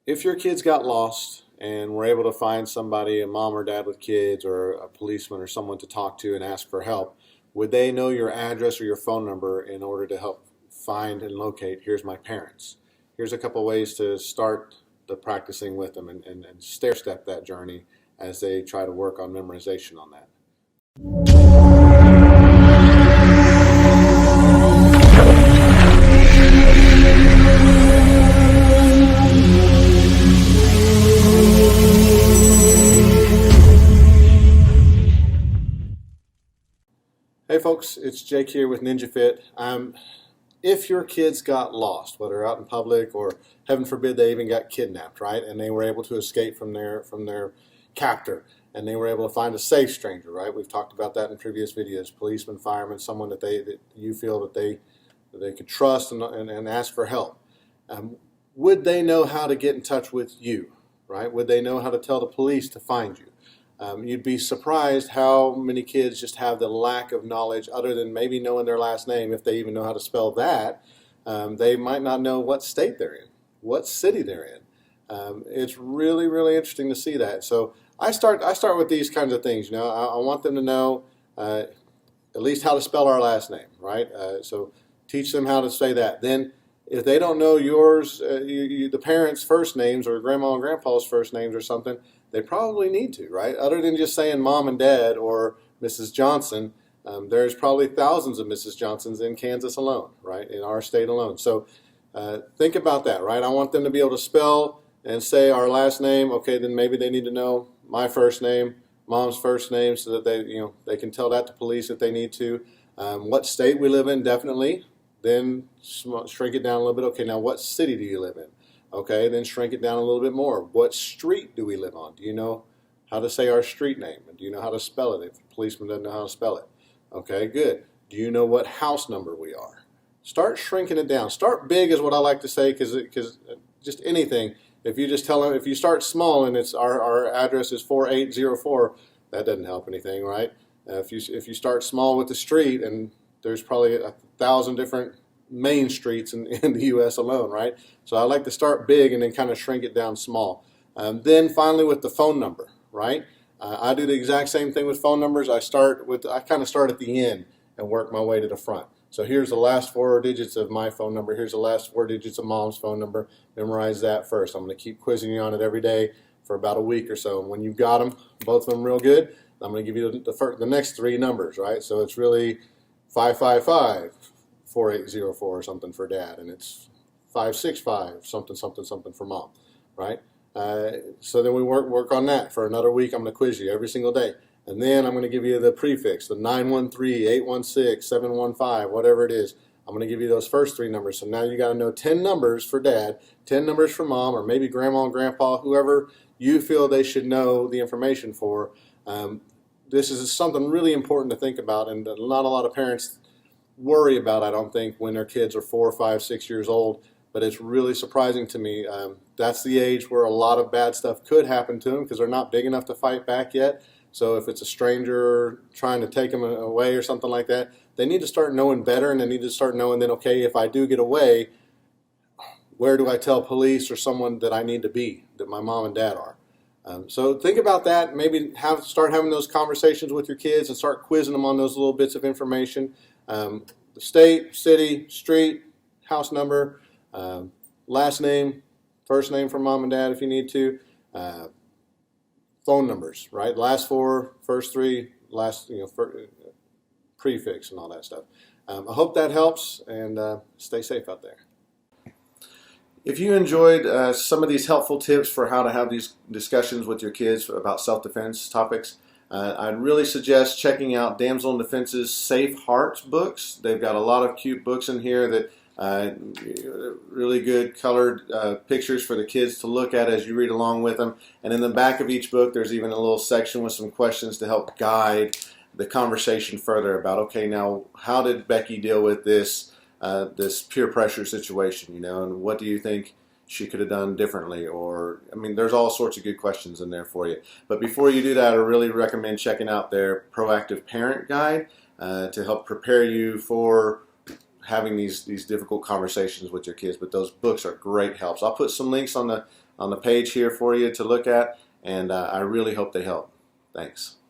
If your kids got lost and were able to find somebody, a mom or dad with kids, or a policeman or someone to talk to and ask for help, would they know your address or your phone number in order to help find and locate, here's my parents? Here's a couple ways to start the practicing with them and stair-step that journey as they try to work on memorization on that. Hey folks, it's Jake here with NinjaFit. If your kids got lost, whether out in public or heaven forbid they even got kidnapped, right, and they were able to escape from their captor, and they were able to find a safe stranger, right? We've talked about that in previous videos. Policeman, fireman, someone that you feel that they could trust and ask for help. Would they know how to get in touch with you, right? Would they know how to tell the police to find you? You'd be surprised how many kids just have the lack of knowledge other than maybe knowing their last name. If they even know how to spell that, they might not know what state they're in, what city they're in. It's really, really interesting to see that. So I start with these kinds of things. You know, I want them to know at least how to spell our last name, right? So teach them how to say that. Then if they don't know yours, the parents' first names or grandma and grandpa's first names or something, they probably need to, right? Other than just saying mom and dad or Mrs. Johnson, there's probably thousands of Mrs. Johnsons in Kansas alone, right? In our state alone. So think about that, right? I want them to be able to spell and say our last name. Okay, then maybe they need to know my first name, mom's first name, so that they can tell that to police if they need to. What state we live in, definitely. Then shrink it down a little bit. Okay, now what city do you live in? Okay, then shrink it down a little bit more. What street do we live on? Do you know how to say our street name? And do you know how to spell it if the policeman doesn't know how to spell it? Okay, good. Do you know what house number we are? Start shrinking it down. Start big is what I like to say, because just anything, if you just tell them, if you start small and it's our address is 4804, that doesn't help anything, right? If you start small with the street, and there's probably 1,000 different main streets in the U.S. alone, right? So I like to start big and then kind of shrink it down small. Then finally with the phone number, right? I do the exact same thing with phone numbers. I kind of start at the end and work my way to the front. So here's the last 4 digits of my phone number. Here's the last 4 digits of mom's phone number. Memorize that first. I'm going to keep quizzing you on it every day for about a week or so. And when you've got them, both of them real good, I'm going to give you the next 3 numbers, right? So it's really 555. 4804 or something for dad, and it's 565 something for mom, right? So then we work on that for another week. I'm going to quiz you every single day, and then I'm going to give you the prefix, the 913, 816, 715, whatever it is. I'm going to give you those first 3 numbers. So now you got to know 10 numbers for dad, 10 numbers for mom, or maybe grandma and grandpa, whoever you feel they should know the information for. This is something really important to think about, and not a lot of parents worry about, I don't think, when their kids are 4, 5, 6 years old. But it's really surprising to me. That's the age where a lot of bad stuff could happen to them, because they're not big enough to fight back yet. So if it's a stranger trying to take them away or something like that, they need to start knowing better, and they need to start knowing that, okay, if I do get away, where do I tell police or someone that I need to be, that my mom and dad are? So think about that. Maybe start having those conversations with your kids and start quizzing them on those little bits of information. The state, city, street, house number, last name, first name for mom and dad if you need to, phone numbers, right? Last 4, first 3, prefix and all that stuff. I hope that helps, and stay safe out there. If you enjoyed some of these helpful tips for how to have these discussions with your kids about self-defense topics, I'd really suggest checking out Damsel in Defense's Safe Hearts books. They've got a lot of cute books in here that really good colored pictures for the kids to look at as you read along with them. And in the back of each book, there's even a little section with some questions to help guide the conversation further about, okay, now how did Becky deal with this peer pressure situation, and what do you think she could have done differently? Or, I mean, there's all sorts of good questions in there for you. But before you do that, I really recommend checking out their Proactive Parent Guide to help prepare you for having these difficult conversations with your kids. But those books are great helps. I'll put some links on on the page here for you to look at, and I really hope they help. Thanks.